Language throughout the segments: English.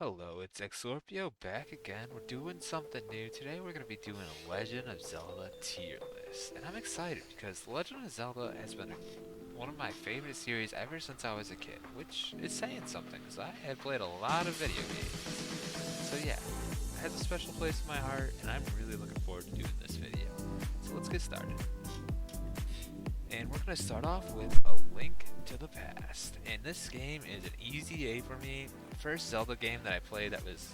Hello, it's Exorpio back again. We're doing something new. Today we're going to be doing a Legend of Zelda tier list. And I'm excited because The Legend of Zelda has been one of my favorite series ever since I was a kid, which is saying something because I had played a lot of video games. So yeah, it has a special place in my heart and I'm really looking forward to doing this video. So let's get started. And we're going to start off with A Link to the Past. And this game is an easy A for me. First Zelda game that I played that was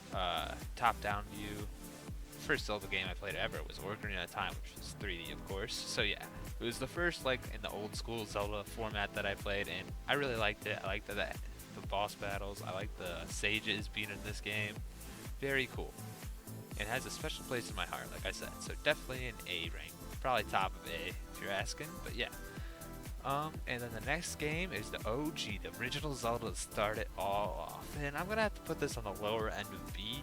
top-down view. First Zelda game I played ever was Ocarina of Time, which was 3D, of course. So yeah, it was the first like in the old school Zelda format that I played, and I really liked it. I liked the boss battles. I like the sages being in this game. Very cool. It has a special place in my heart, like I said. So definitely an A rank. Probably top of A if you're asking, but yeah. And then the next game is the OG, the original Zelda to start it all off. And I'm gonna have to put this on the lower end of B,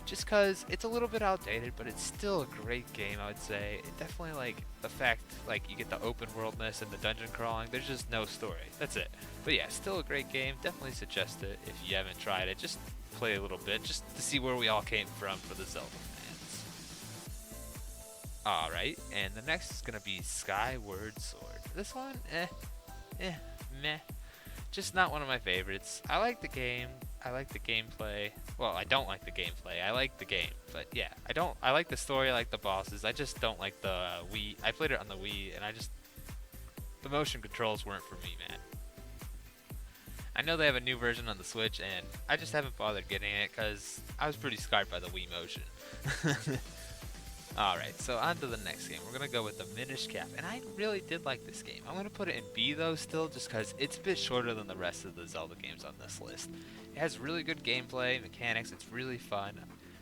just cause it's a little bit outdated, but it's still a great game, I would say. It definitely like the fact like you get the open worldness and the dungeon crawling. There's just no story. That's it. But yeah, still a great game. Definitely suggest it if you haven't tried it. Just play a little bit, just to see where we all came from for the Zelda fans. Alright, and the next is gonna be Skyward Sword. This one, meh. Just not one of my favorites. I like the game. I like the gameplay. Well, I don't like the gameplay. I like the game, but yeah, I don't. I like the story. I like the bosses. I just don't like the Wii. I played it on the Wii, and the motion controls weren't for me, man. I know they have a new version on the Switch, and I just haven't bothered getting it because I was pretty scarred by the Wii motion. Alright, so on to the next game. We're going to go with the Minish Cap. And I really did like this game. I'm going to put it in B though still just because it's a bit shorter than the rest of the Zelda games on this list. It has really good gameplay, mechanics, it's really fun.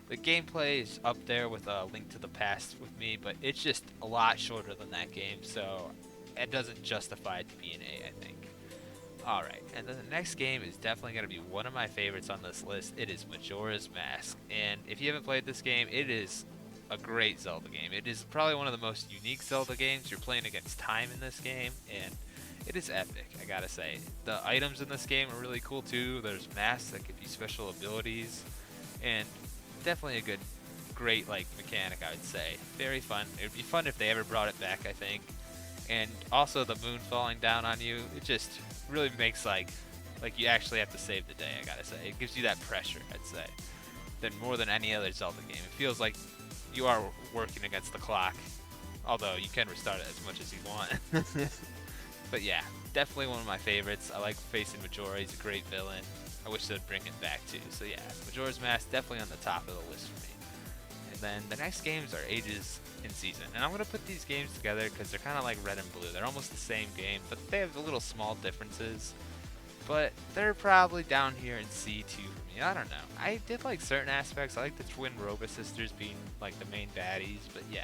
The gameplay is up there with A Link to the Past with me, but it's just a lot shorter than that game, so it doesn't justify it to be an A, I think. Alright, and then the next game is definitely going to be one of my favorites on this list. It is Majora's Mask. And if you haven't played this game, it is a great Zelda game. It is probably one of the most unique Zelda games. You're playing against time in this game, and it is epic, I gotta say. The items in this game are really cool too. There's masks that give you special abilities, and definitely a great like mechanic, I would say. Very fun. It would be fun if they ever brought it back, I think. And also the moon falling down on you, it just really makes like you actually have to save the day, I gotta say. It gives you that pressure, I'd say, than more than any other Zelda game. It feels like you are working against the clock, although you can restart it as much as you want. But yeah, definitely one of my favorites. I like facing Majora. He's a great villain. I wish they'd bring him back too. So yeah, Majora's Mask definitely on the top of the list for me. And then the next games are Ages in Season. And I'm going to put these games together because they're kind of like Red and Blue. They're almost the same game, but they have a little small differences. But they're probably down here in C2 for me. I don't know. I did like certain aspects. I like the twin Robo sisters being like the main baddies, but yeah,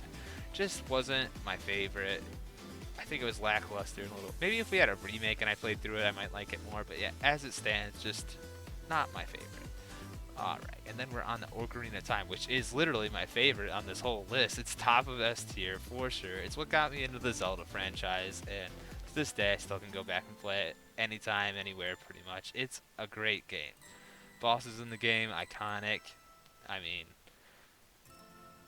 just wasn't my favorite. I think it was lackluster and a little. Maybe if we had a remake and I played through it, I might like it more. But yeah, as it stands, just not my favorite. Alright, and then we're on the Ocarina of Time, which is literally my favorite on this whole list. It's top of S tier for sure. It's what got me into the Zelda franchise, and to this day I still can go back and play it anytime, anywhere, pretty much. It's a great game. Bosses in the game, iconic. I mean,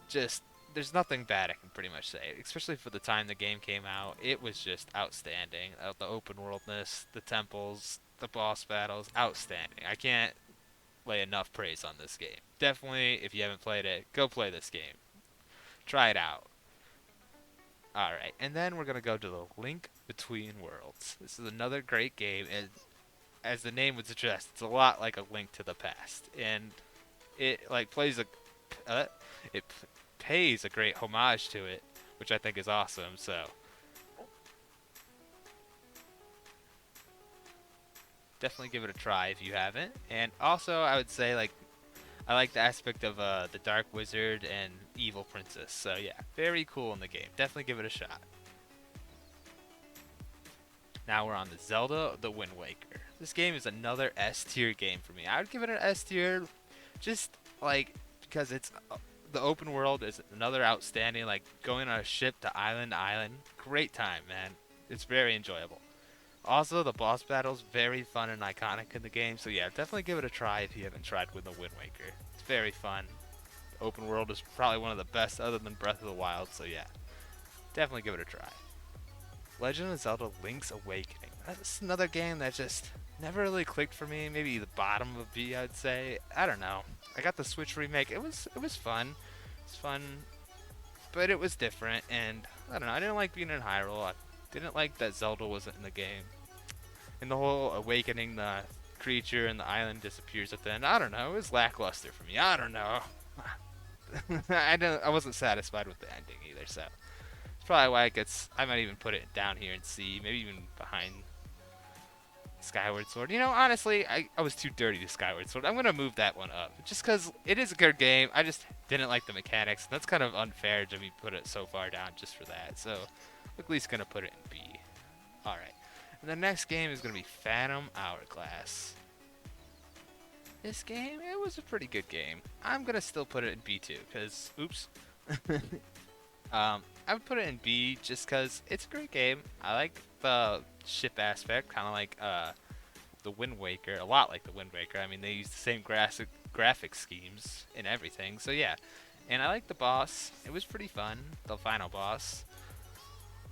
just there's nothing bad I can pretty much say, especially for the time the game came out. It was just outstanding. The open worldness, the temples, the boss battles, outstanding. I can't lay enough praise on this game. Definitely, if you haven't played it, go play this game. Try it out. Alright, and then we're going to go to the Link Between Worlds. This is another great game, and as the name would suggest, it's a lot like A Link to the Past. And it like uh, it pays a great homage to it, which I think is awesome. So definitely give it a try if you haven't. And also, I would say like I like the aspect of the Dark Wizard and Evil Princess. So yeah, very cool in the game. Definitely give it a shot. Now we're on the Zelda The Wind Waker. This game is another S tier game for me. I would give it an S tier, just like because the open world is another outstanding. Like going on a ship to island to island, great time, man. It's very enjoyable. Also, the boss battle's very fun and iconic in the game, so yeah, definitely give it a try if you haven't tried with the Wind Waker. It's very fun. The open world is probably one of the best other than Breath of the Wild, so yeah, definitely give it a try. Legend of Zelda Link's Awakening. That's another game that just never really clicked for me. Maybe the bottom of B, I'd say. I don't know. I got the Switch remake. It was fun. It's fun, but it was different, and I don't know. I didn't like being in Hyrule. I didn't like that Zelda wasn't in the game. And the whole awakening the creature and the island disappears at the end. I don't know. It was lackluster for me. I don't know. I wasn't satisfied with the ending either, so it's probably why it gets. I might even put it down here and C, maybe even behind Skyward Sword. You know, honestly, I was too dirty to Skyward Sword. I'm gonna move that one up just because it is a good game. I just didn't like the mechanics. That's kind of unfair to me put it so far down just for that. So, at least gonna put it in B. All right. And the next game is gonna be Phantom Hourglass. This game, it was a pretty good game. I'm gonna still put it in B2 because, oops. I would put it in B just because it's a great game. I like the ship aspect, kind of like the Wind Waker, a lot like the Wind Waker. I mean, they use the same graphic schemes and everything, so yeah. And I like the boss. It was pretty fun, the final boss.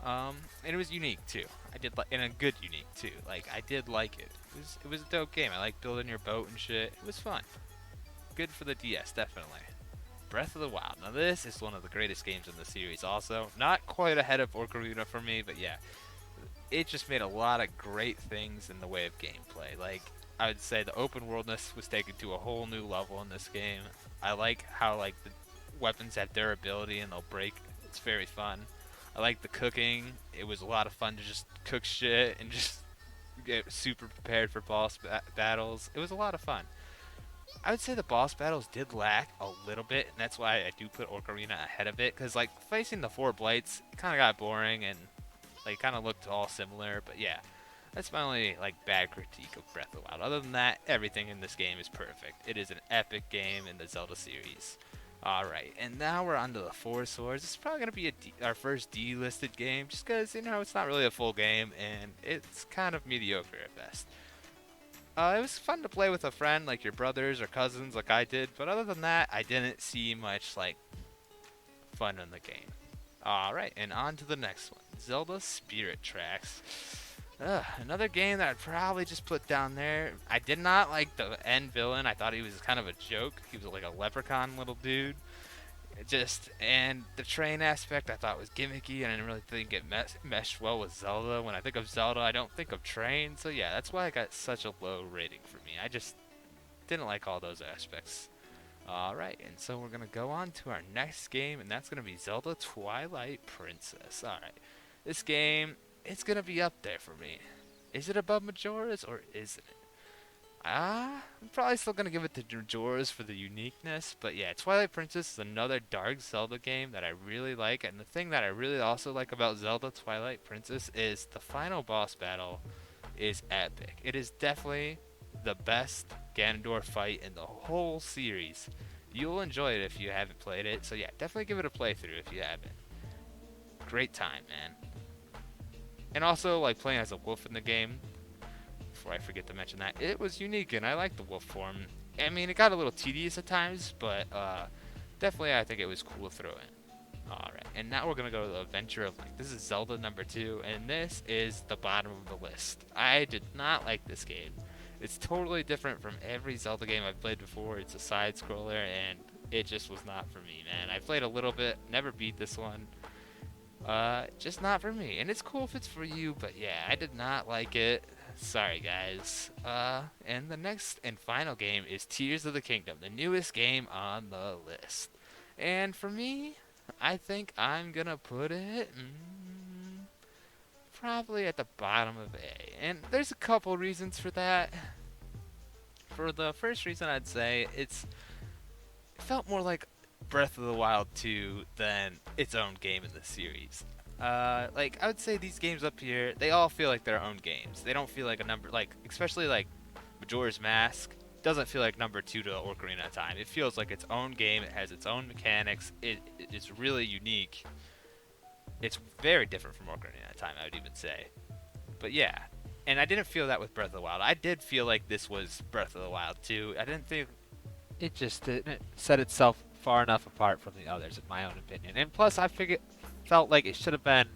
And it was unique too. I did like, and a good unique too. Like I did like it. It was a dope game. I like building your boat and shit. It was fun. Good for the DS, definitely. Breath of the Wild. Now this is one of the greatest games in the series. Also, not quite ahead of Ocarina for me, but yeah, it just made a lot of great things in the way of gameplay. Like I would say, the open worldness was taken to a whole new level in this game. I like how like the weapons have durability and they'll break. It's very fun. I like the cooking. It was a lot of fun to just cook shit and just get super prepared for boss battles. It was a lot of fun. I would say the boss battles did lack a little bit, and that's why I do put Ocarina ahead of it. Cause like facing the four blights, it kind of got boring and like kind of looked all similar. But yeah, that's my only like bad critique of Breath of the Wild. Other than that, everything in this game is perfect. It is an epic game in the Zelda series. Alright, and now we're on to the Four Swords. This is probably going to be our first D-listed game, just because, you know, it's not really a full game, and it's kind of mediocre at best. It was fun to play with a friend, like your brothers or cousins, like I did, but other than that, I didn't see much, like, fun in the game. Alright, and on to the next one. Zelda Spirit Tracks. Another game that I'd probably just put down there. I did not like the end villain. I thought he was kind of a joke. He was like a leprechaun little dude. And the train aspect I thought was gimmicky, and I didn't really think it meshed well with Zelda. When I think of Zelda, I don't think of train. So yeah, that's why I got such a low rating for me. I just didn't like all those aspects. Alright, and so we're going to go on to our next game, and that's going to be Zelda Twilight Princess. Alright, this game, it's going to be up there for me. Is it above Majora's, or isn't it? I'm probably still going to give it to Majora's for the uniqueness, but yeah, Twilight Princess is another dark Zelda game that I really like, and the thing that I really also like about Zelda Twilight Princess is the final boss battle is epic. It is definitely the best Ganondorf fight in the whole series. You'll enjoy it if you haven't played it, so yeah, definitely give it a playthrough if you haven't. Great time, man. And also, like, playing as a wolf in the game, before I forget to mention that, it was unique, and I like the wolf form. I mean, it got a little tedious at times, but definitely I think it was cool to throw in. Alright, and now we're going to go to the Adventure of Link. This is Zelda number 2, and this is the bottom of the list. I did not like this game. It's totally different from every Zelda game I've played before. It's a side-scroller, and it just was not for me, man. I played a little bit, never beat this one. Just not for me. And it's cool if it's for you, but yeah, I did not like it. Sorry, guys. And the next and final game is Tears of the Kingdom, the newest game on the list. And for me, I think I'm gonna put it probably at the bottom of A. And there's a couple reasons for that. For the first reason, I'd say it felt more like Breath of the Wild 2 than its own game in the series. Like I would say these games up here, they all feel like their own games. They don't feel like a number, like especially like Majora's Mask doesn't feel like number 2 to Ocarina of Time. It feels like its own game. It has its own mechanics. It's really unique. It's very different from Ocarina of Time, I would even say. But yeah, And I didn't feel that with Breath of the Wild. I did feel like this was Breath of the Wild too. I didn't think it just didn't set itself far enough apart from the others, in my own opinion. And plus, I felt like it should have been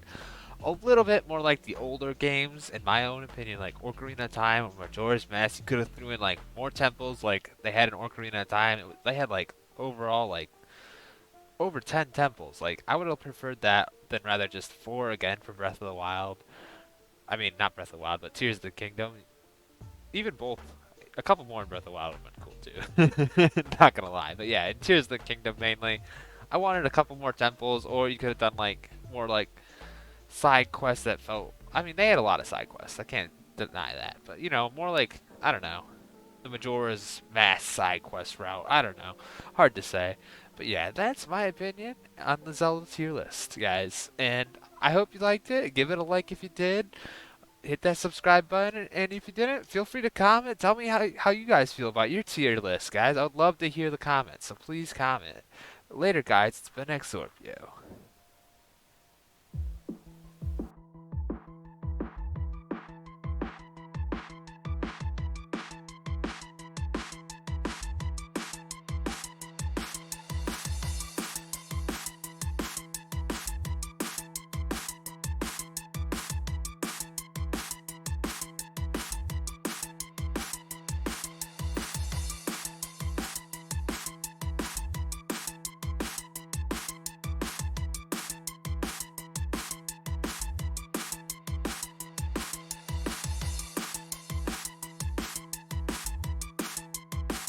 a little bit more like the older games, in my own opinion, like Ocarina of Time or Majora's Mask. You could have threw in like more temples, like they had in Ocarina of Time. They had like overall like over 10 temples. Like I would have preferred that than rather just four again for Breath of the Wild. I mean, not Breath of the Wild, but Tears of the Kingdom. Even both, a couple more in Breath of the Wild would have been cool too. Not gonna lie, but yeah, in Tears of the Kingdom mainly, I wanted a couple more temples, or you could have done like more like side quests that felt. I mean, they had a lot of side quests. I can't deny that, but you know, more like I don't know, the Majora's Mask side quest route. I don't know, hard to say, but yeah, that's my opinion on the Zelda tier list, guys. And I hope you liked it. Give it a like if you did. Hit that subscribe button, and if you didn't, feel free to comment. Tell me how you guys feel about your tier list, guys. I would love to hear the comments, so please comment. Later, guys. It's been Exorpio.